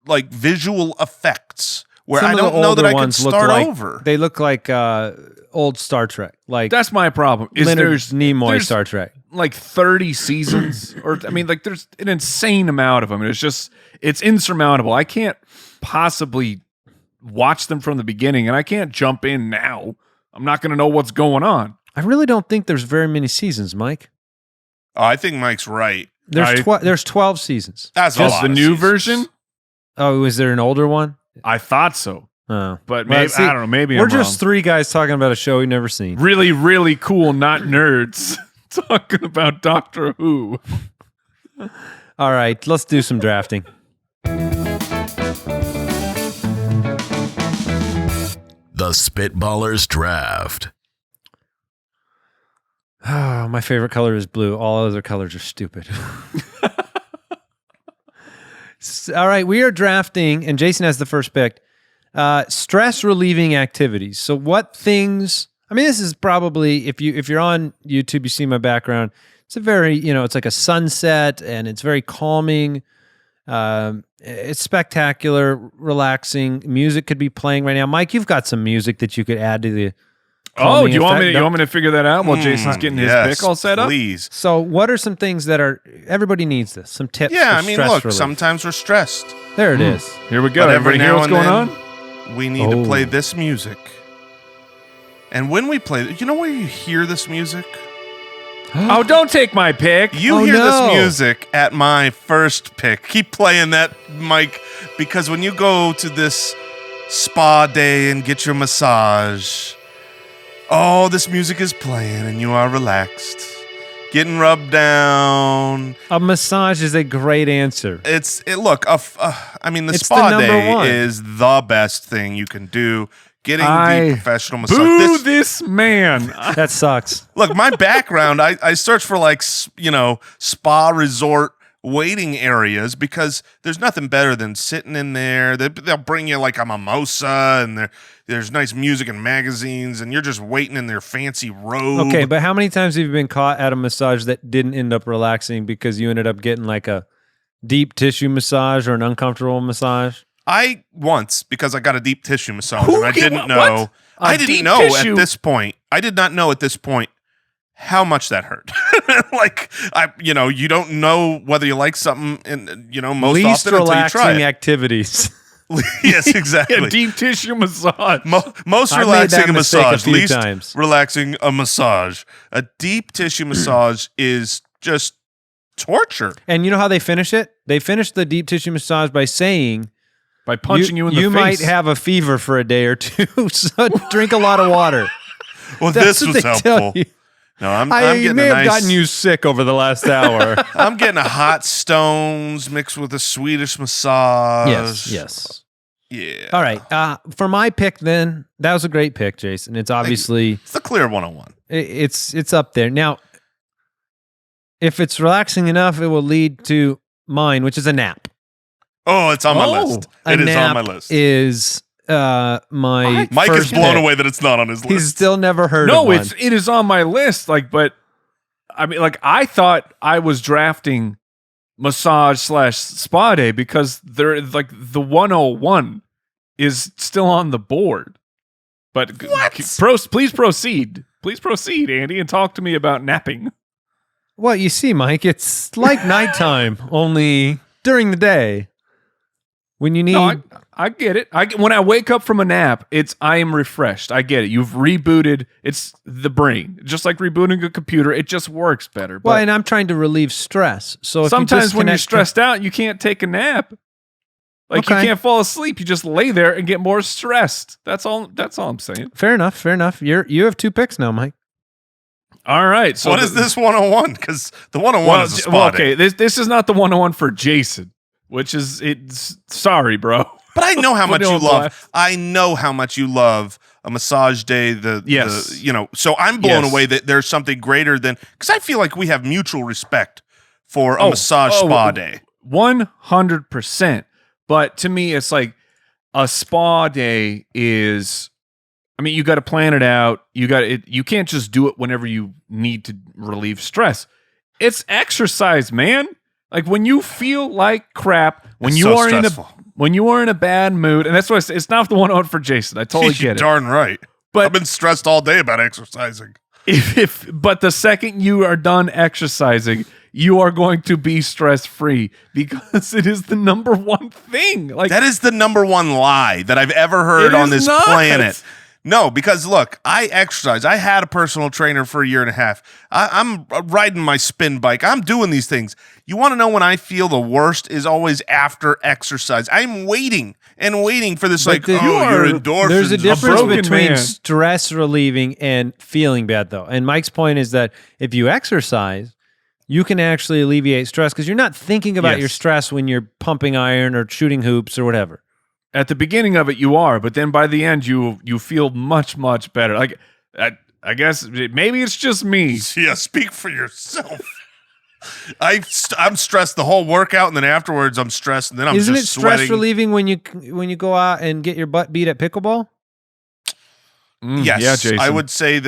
like visual effects where Some I of the don't know that older I could ones look start like- over. They look like old Star Trek. Like That's my problem. Is Leonard there's Nimoy Star Trek. like 30 seasons, or I mean, like there's an insane amount of them. And it's insurmountable. I can't possibly watch them from the beginning, and I can't jump in now. I'm not going to know what's going on. I really don't think there's very many seasons, Mike. Oh, I think Mike's right. There's 12 seasons. That's a Just lot the of new seasons. version? Oh, is there an older one? I thought so, Oh, but Well, maybe see, I don't know. Maybe we're I'm just wrong. 3 guys talking about a show we've never seen. Really, really cool, not nerds, talking about Doctor Who. All right, let's do some drafting. The Spitballers Draft. Oh, my favorite color is blue. All other colors are stupid. All right, we are drafting, and Jason has the first pick. Stress relieving activities. So, what things? I mean, this is probably if you're on YouTube, you see my background. It's a very it's like a sunset, and it's very calming. It's spectacular, relaxing. Music could be playing right now. Mike, you've got some music that you could add to the. Oh, calming do you want effect. me? You want me to figure that out while Jason's getting his Yes, pick all set up? Please. So, what are some things that are everybody needs this? Some tips. Yeah, for I mean, stress look, relief. sometimes we're stressed. There it is. Here we go. But every Everybody hear now what's and going then, on? we need to Oh. play this music. And when we play, you know where you hear this music? Oh, don't take my pick. You Oh, hear no. this music at my first pick. Keep playing that, Mike, because when you go to this spa day and get your massage, oh, this music is playing and you are relaxed, getting rubbed down. A massage is a great answer. Look, I mean, the It's spa the number day one. is the best thing you can do. Getting I the professional massage. Boo this man. That sucks. Look, my background, I search for like, spa resort waiting areas because there's nothing better than sitting in there. They'll bring you like a mimosa, and there's nice music and magazines, and you're just waiting in their fancy robe. Okay, but how many times have you been caught at a massage that didn't end up relaxing because you ended up getting like a deep tissue massage or an uncomfortable massage? I once, because I got a deep tissue massage, and I didn't know. What? I didn't know at this point. I did not know at this point how much that hurt. Like, you don't know whether you like something, and most Least often until you try relaxing it. activities. Yes, exactly. A deep tissue massage. Most I made relaxing that a mistake a massage. few Least times. relaxing a massage. A deep tissue massage is just torture. And you know how they finish it? They finish the deep tissue massage by saying, By punching you in the face. You might have a fever for a day or two, so drink a lot of water. Well, That's this what was they tell helpful. you. No, I'm I getting may a have nice. gotten you sick over the last hour. I'm getting a hot stones mixed with a Swedish massage. Yes. Yeah. All right. For my pick, then, that was a great pick, Jason. It's obviously It's the clear 101. it's up there. Now, if it's relaxing enough, it will lead to mine, which is a nap. Oh, it's on my list. It is on my list. Is my Mike is first blown pick. away that it's not on his list. He's still never heard of No, one. it is on my list. But I mean, I thought I was drafting massage / spa day because they're like the 101 is still on the board. But please proceed. Please proceed, Andy, and talk to me about napping. Well, you see, Mike, it's like nighttime, only during the day. When you need... No, I get it. When I wake up from a nap, I am refreshed. I get it. You've rebooted. It's the brain. Just like rebooting a computer, it just works better. well, But and I'm trying to relieve stress. So if sometimes you when you're disconnect- stressed out, you can't take a nap. Like you Okay. can't fall asleep. You just lay there and get more stressed. That's all I'm saying. Fair enough. You have 2 picks now, Mike. All right. So what is this 101? Because the 101 is a spa day. okay. This is not the 101 for Jason, which is it's sorry, bro. But I know how much Put it you on love. blast. I know how much you love a massage day. Yes. So I'm blown Yes. away that there's something greater than, because I feel like we have mutual respect for a massage spa day. 100%. But to me, it's like a spa day is. I mean, you got to plan it out. You can't just do it whenever you need to relieve stress. It's exercise, man. Like when you feel like crap, when It's you so are stressful. when you are in a bad mood, and that's why it's not the 101 for Jason. I totally You're get it. darn right. But I've been stressed all day about exercising. But the second you are done exercising, you are going to be stress free because it is the number one thing. Like That is the number one lie that I've ever heard It on is this not. planet. No, because look, I exercise. I had a personal trainer for a year and a half. I'm riding my spin bike. I'm doing these things. You want to know when I feel the worst is always after exercise. I'm waiting and waiting for this, But your endorphins. There's a difference broken between man. stress relieving and feeling bad, though. And Mike's point is that if you exercise, you can actually alleviate stress because you're not thinking about Yes. your stress when you're pumping iron or shooting hoops or whatever. at the beginning of it, you are, but then by the end, you feel much, much better. Like I guess maybe it's just me. Yeah, speak for yourself. I'm stressed the whole workout, and then afterwards I'm stressed, and then I'm Isn't it just stress sweating. relieving when you go out and get your butt beat at pickleball? Yes, yeah, Jason. I would say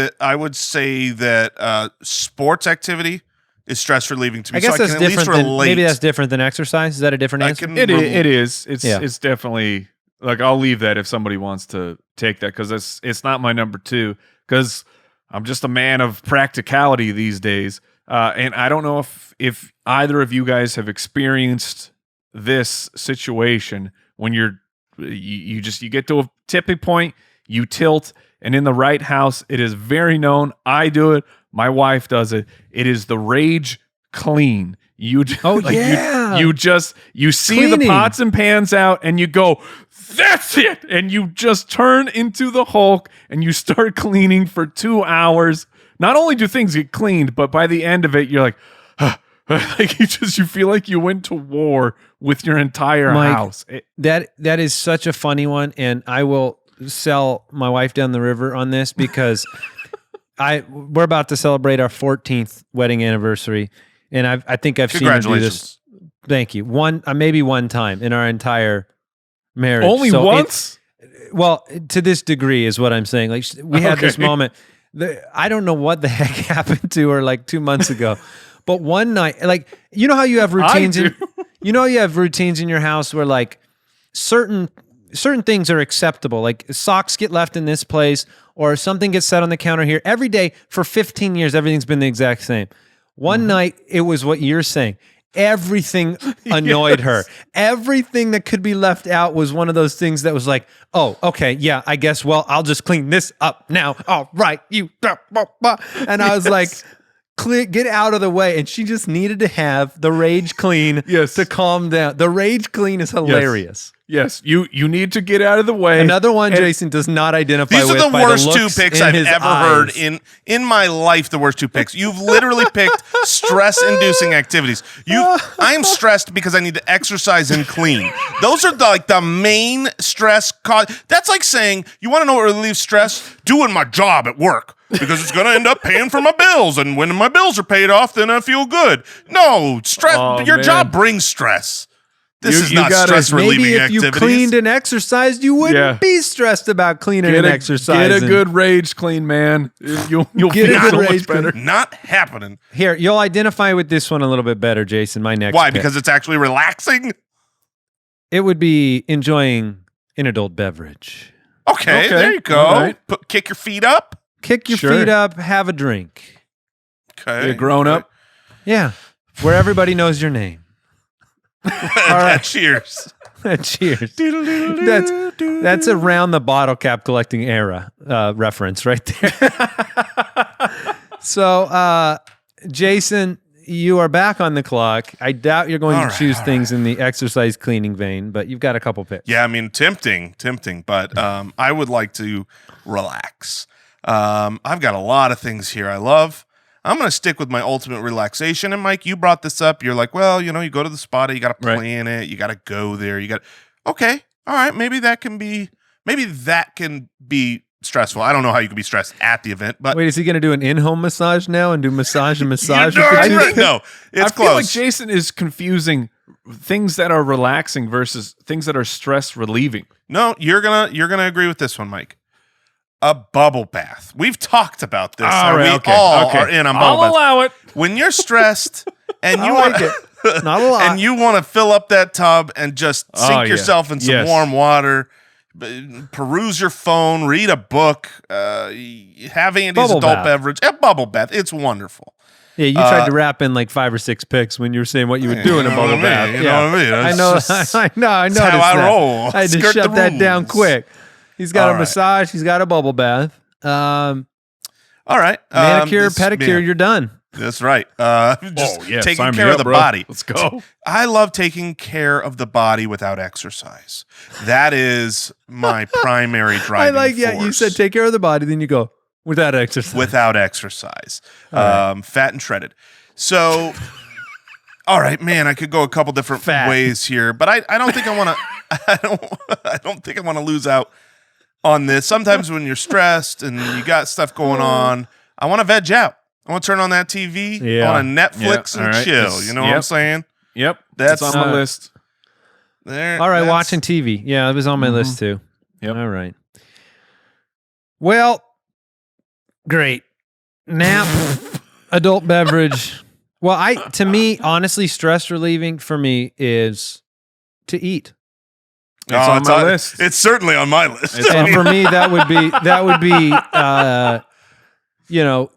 that sports activity is stress relieving to me. I guess so that's I can at least different. relate. Maybe that's different than exercise. Is that a different I answer? can It is. Yeah. It's definitely like I'll leave that if somebody wants to take that because it's not my number two because I'm just a man of practicality these days. And I don't know if either of you guys have experienced this situation when you get to a tipping point, you tilt, and in the right house, it is very known. I do it. My wife does it. It is the rage clean. You see the Cleaning. pots and pans out, and you go, that's it, and you just turn into the Hulk, and you start cleaning for 2 hours. Not only do things get cleaned, but by the end of it, you're like, like you feel like you went to war with your entire Mike, house. That is such a funny one, and I will sell my wife down the river on this because we're about to celebrate our 14th wedding anniversary, and I think I've seen her do this Congratulations. Thank you. Maybe one time in our entire marriage. Only So once? well, to this degree is what I'm saying. Like we had this moment. I don't know what the heck happened to her like 2 months ago, but one night, like you know how you have routines. You know how you have routines in your house where like certain things are acceptable. Like socks get left in this place, or something gets set on the counter here. Every day for 15 years, everything's been the exact same. One night, it was what you're saying. Everything annoyed her. Everything that could be left out was one of those things that was like, oh, okay, yeah, I guess, well, I'll just clean this up now. All right, you. And I was like, get out of the way. And she just needed to have the rage clean to calm down. The rage clean is hilarious. Yes, you need to get out of the way. Another one Jason does not identify with. These are the worst two picks I've ever eyes. heard in my life. The worst two picks. You've literally picked stress-inducing activities. I'm stressed because I need to exercise and clean. Those are like the main stress cause. That's like saying, you want to know what relieves stress? Doing my job at work. Because it's going to end up paying for my bills. And when my bills are paid off, then I feel good. No, stress. Your job brings stress. This is not stress-relieving maybe if activities. you cleaned and exercised, you wouldn't be stressed about cleaning and exercising. Get a good rage clean, man. You'll Get feel a good so rage much better. Not happening. Here, you'll identify with this one a little bit better, Jason. My next Why? pick. Because it's actually relaxing? It would be enjoying an adult beverage. Okay, there you go. Right. Kick your feet up. Kick your feet up, have a drink. Okay. You're grown up. Yeah, where everybody knows your name. All right. Cheers. Cheers. That's around the bottle cap collecting era reference right there. So, Jason, you are back on the clock. I doubt you're going to choose things in the exercise cleaning vein, but you've got a couple picks. Yeah, I mean, tempting, but I would like to relax. I've got a lot of things here I love. I'm going to stick with my ultimate relaxation. And Mike, you brought this up. You're like, well, you know, you go to the spot, you got to plan it. You got to go there. Okay. All right. Maybe that can be stressful. I don't know how you can be stressed at the event, but wait, is he going to do an in-home massage now and do massage and massage? No, it's I feel like Jason is confusing things that are relaxing versus things that are stress relieving. No, you're gonna agree with this one, Mike. A bubble bath. We've talked about this. All are in a bubble bath. I'll allow it. When you're stressed and you like it. Not a lot. and you want to fill up that tub and just sink yourself in some warm water, peruse your phone, read a book, have Andy's adult beverage, a bubble bath. It's wonderful. Yeah, you tried to wrap in like 5 or 6 picks when you were saying what you would do in a bubble bath. You know what I mean? I know. I know. That's how I roll. I had to shut that down quick. He's got a massage. He's got a bubble bath. All right. Manicure, pedicure, you're done. That's right. Taking care of the bro. body. Let's go. I love taking care of the body without exercise. That is my primary driving force. You said take care of the body, then you go without exercise. Without exercise. Fat and shredded. So, all right, man, I could go a couple different ways here, but I don't think I want to. I don't think I want to lose out on this. Sometimes when you're stressed and you got stuff going on, I want to veg out. I want to turn on that TV, I want to Netflix and chill. You know what I'm saying? Yep. That's on my list. There. All right, watching TV. Yeah, it was on my list too. Yep. All right. Well, great. Nap, adult beverage. Well, to me, honestly, stress relieving for me is to eat. It's on my list. It's certainly on my list. And for me, that would be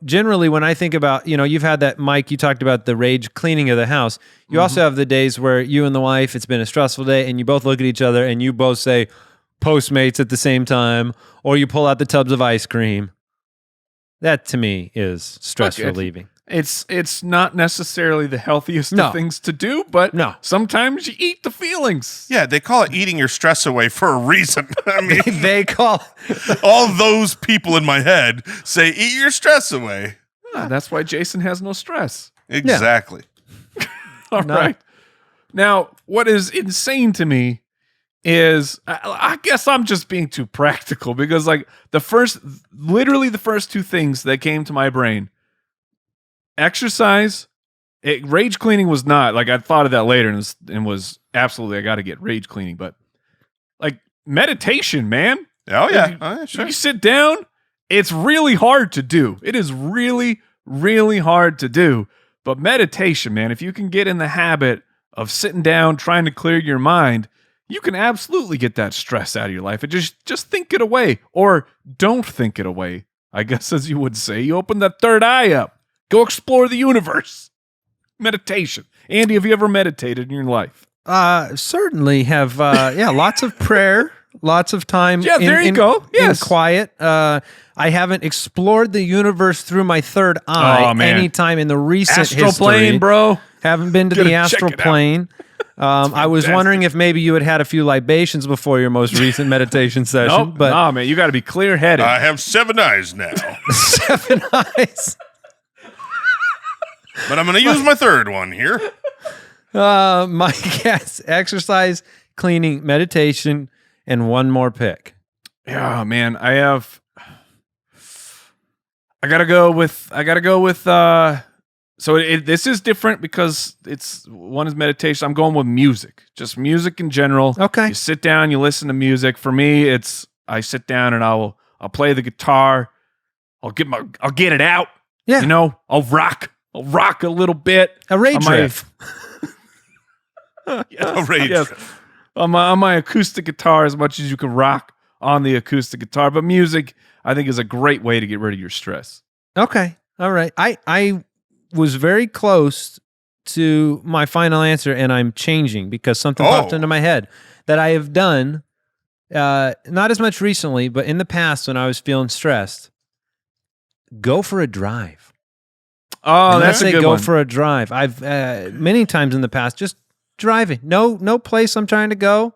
generally when I think about, you've had that, Mike, you talked about the rage cleaning of the house. You also have the days where you and the wife, it's been a stressful day and you both look at each other and you both say Postmates at the same time, or you pull out the tubs of ice cream. That to me is stress relieving. It's not necessarily the healthiest of things to do, but sometimes you eat the feelings. Yeah, they call it eating your stress away for a reason. I mean, they call all those people in my head say eat your stress away. That's why Jason has no stress. Exactly. All right. Now, what is insane to me is I guess I'm just being too practical because like literally the first two things that came to my brain: exercise Rage cleaning was not like I thought of that later and was absolutely I got to get rage cleaning, but like meditation, man. Oh yeah, sure. You sit down. It's really hard to do. It is really, really hard to do. But meditation, man, if you can get in the habit of sitting down, trying to clear your mind, you can absolutely get that stress out of your life. And just think it away, or don't think it away. I guess, as you would say, you open that third eye up. Go explore the universe. Meditation. Andy, have you ever meditated in your life? Certainly have. Lots of prayer, lots of time. Yeah, there you go. Yes. In quiet. I haven't explored the universe through my third eye anytime in the recent astral history. plane, bro. Haven't been to the astral plane. I was wondering if maybe you had a few libations before your most recent meditation session. Nope. But nah, man, you got to be clear-headed. I have 7 eyes now. 7 eyes. But I'm going to use my third one here. My guess: exercise, cleaning, meditation, and one more pick. Yeah, man, I gotta go with. So this is different because one is meditation. I'm going with music, just music in general. Okay. You sit down, you listen to music. For me, I sit down and I'll play the guitar. I'll get it out. Yeah. You know, I'll rock a little bit. A rage riff. A rage riff. On my acoustic guitar, as much as you can rock on the acoustic guitar. But music, I think, is a great way to get rid of your stress. Okay. All right. I was very close to my final answer, and I'm changing because something popped into my head that I have done, not as much recently, but in the past when I was feeling stressed. Go for a drive. Oh, that's a good go one. for a drive. I've many times in the past just driving. No place I'm trying to go.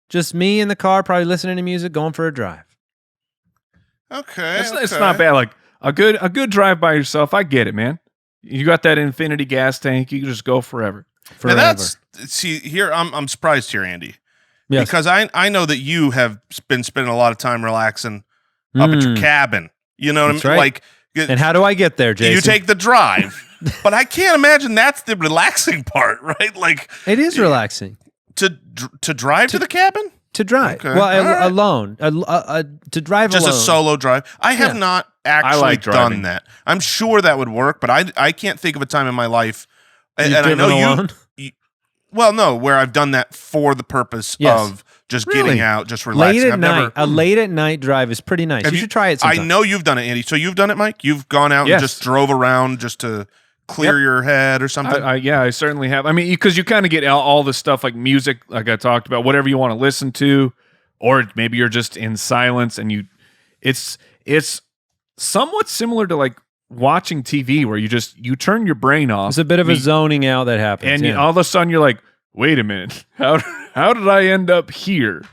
Just me in the car, probably listening to music, going for a drive. Okay. It's not bad. Like a good drive by yourself. I get it, man. You got that infinity gas tank. You can just go forever. Now here I'm surprised here, Andy. Yes. Because I know that you have been spending a lot of time relaxing up at your cabin. You know what That's I mean? right. Like, and how do I get there, Jason? you take the drive, but I can't imagine that's the relaxing part, right? Like it is relaxing to drive to the cabin. to drive. Okay. Well, All right. alone. To drive Just alone. a solo drive. I have not actually like driving. done that. I'm sure that would work, but I can't think of a time in my life. You've And I know driven alone? Well, no, where I've done that for the purpose of just getting out, just relaxing. Late at night. A late at night drive is pretty nice. You should try it sometime. I know you've done it, Andy. So you've done it, Mike? You've gone out and just drove around just to clear your head or something? I certainly have. I mean, because you kind of get all the stuff like music, like I talked about, whatever you want to listen to, or maybe you're just in silence and it's somewhat similar to like watching TV where you turn your brain off. It's a bit of a zoning out that happens. And all of a sudden you're like, wait a minute, how did I end up here?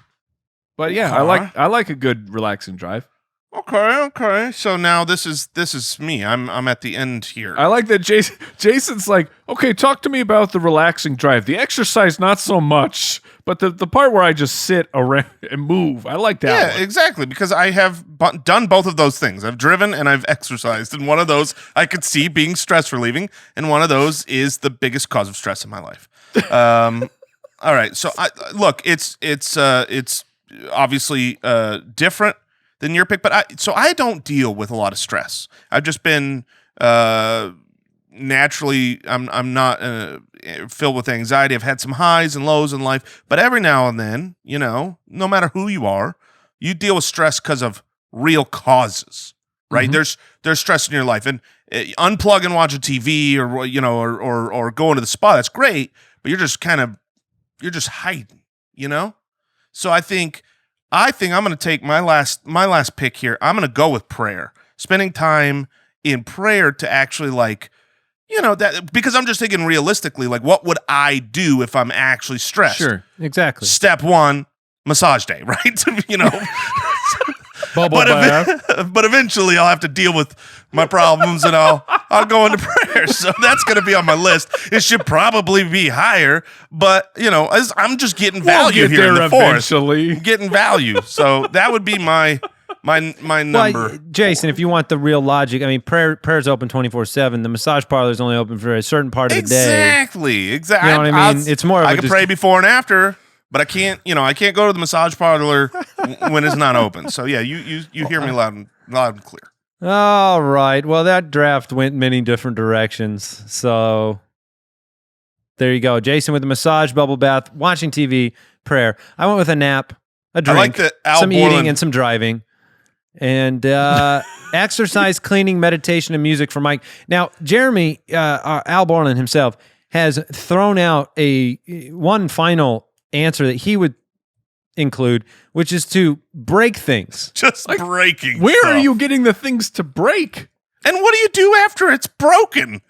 But yeah, I like a good relaxing drive. Okay. So now this is me. I'm at the end here. I like that Jason's like, okay, talk to me about the relaxing drive. The exercise, not so much, but the part where I just sit around and move. I like that. Yeah, one. exactly. Because I have done both of those things. I've driven and I've exercised, and one of those I could see being stress relieving, and one of those is the biggest cause of stress in my life. All right. So look, it's obviously different than your pick, but I don't deal with a lot of stress. I've just been naturally, I'm not filled with anxiety. I've had some highs and lows in life, but every now and then, no matter who you are, you deal with stress because of real causes, right? Mm-hmm. There's stress in your life, and unplug and watch a TV or go into the spa. That's great, but you're just hiding, So I think I'm going to take my last pick here. I'm going to go with prayer. Spending time in prayer to actually that, because I'm just thinking realistically, like, what would I do if I'm actually stressed? Sure, exactly. Step one, massage day, right? But eventually I'll have to deal with my problems and I'll go into prayer. So that's going to be on my list. It should probably be higher, but I'm just getting value here in the forest. Eventually. Getting value. So that would be my My number. Well, Jason, if you want the real logic, I mean, prayer's open 24/7. The massage parlor is only open for a certain part of the day. Exactly. You know what I mean? It's more of I can pray before and after, but I can't go to the massage parlor when it's not open. So yeah, you hear me loud and clear. All right. Well, that draft went many different directions. So there you go. Jason with the massage, bubble bath, watching TV, prayer. I went with a nap, a drink, I like the some eating, and some driving. And exercise, cleaning, meditation, and music for Mike. Now, Jeremy, Al Borland himself, has thrown out one final answer that he would include, which is to break things. Just breaking. Where stuff. are you getting the things to break? And what do you do after it's broken?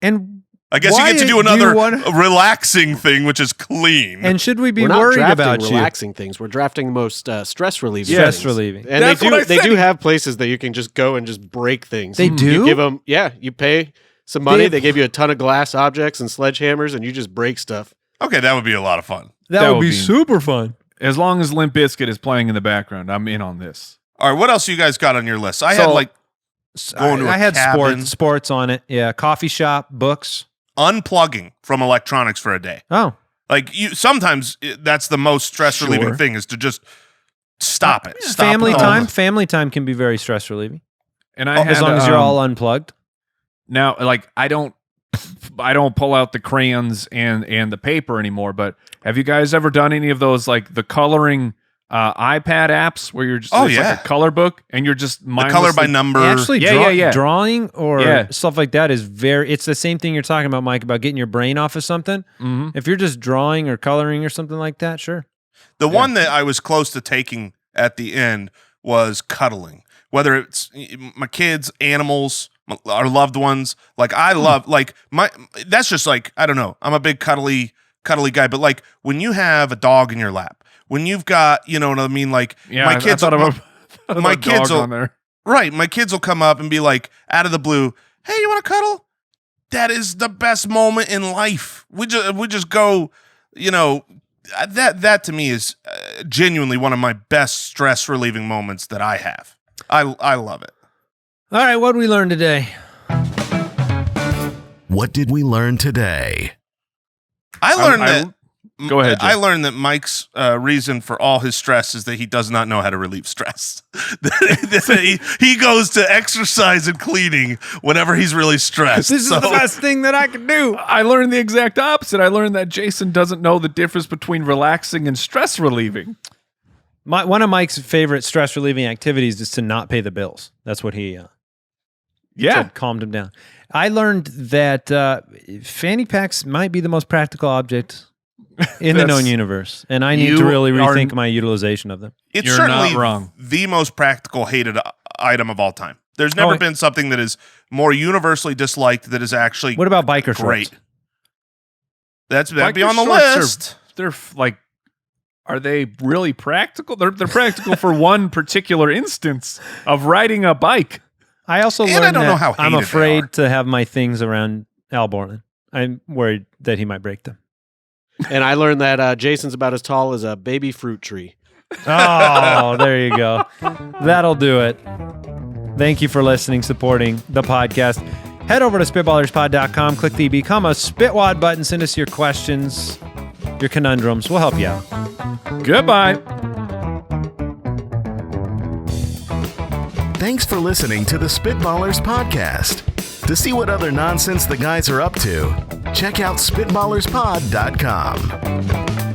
And I guess you get to do another relaxing thing, which is clean. And should we be We're not worried drafting about relaxing things? We're drafting most stress relieving. Stress things. relieving. And That's what I they said. do have places that you can just go and just break things. They do? You give them, you pay some money. They give you a ton of glass objects and sledgehammers, and you just break stuff. Okay, that would be a lot of fun. That would be super fun. As long as Limp Bizkit is playing in the background, I'm in on this. All right, what else you guys got on your list? I had going to a I had cabin. sports on it. Yeah, coffee shop, books. Unplugging from electronics for a day. Oh. Like sometimes that's the most stress relieving thing is to just stop it. Stop family it. time. Family time can be very stress relieving. And I As long as you're all unplugged. now, like I don't pull out the crayons and the paper anymore. But have you guys ever done any of those like the coloring iPad apps where you're just like a color book and you're just the color by number? Actually, drawing or Yeah. stuff like that is it's the same thing you're talking about, Mike, about getting your brain off of something. Mhm. If you're just drawing or coloring or something like that, sure. The one that I was close to taking at the end was cuddling. Whether it's my kids, animals, our loved ones. Like I love that's just like, I don't know. I'm a big cuddly guy, but like when you have a dog in your lap, when you've got, you know what I mean? Like my kids, my kids will, on there. Right. My kids will come up and be like, out of the blue, hey, you want to cuddle? That is the best moment in life. We just go, that to me is genuinely one of my best stress relieving moments that I have. I love it. All right, what did we learn today? What did we learn today? I learned Go ahead, Jim. I learned that Mike's reason for all his stress is that he does not know how to relieve stress. he goes to exercise and cleaning whenever he's really stressed. This is the best thing that I can do. I learned the exact opposite. I learned that Jason doesn't know the difference between relaxing and stress relieving. One of Mike's favorite stress relieving activities is to not pay the bills. That's what he said calmed him down. I learned that fanny packs might be the most practical object in the known universe, and I need to really rethink my utilization of them. It's You're certainly not wrong. The most practical hated item of all time. There's never been something that is more universally disliked that is actually What about biker great. shorts? That'd be Biker on the shorts list. They're like, are they really practical? They're practical for one particular instance of riding a bike. I also And learned I don't know that how I'm hated they afraid are. to have my things around Al Borland. I'm worried that he might break them. And I learned that Jason's about as tall as a baby fruit tree. Oh, there you go. That'll do it. Thank you for listening, supporting the podcast. Head over to spitballerspod.com, click the Become a Spitwad button, send us your questions, your conundrums. We'll help you out. Goodbye. Thanks for listening to the Spitballers podcast. To see what other nonsense the guys are up to, check out spitballerspod.com.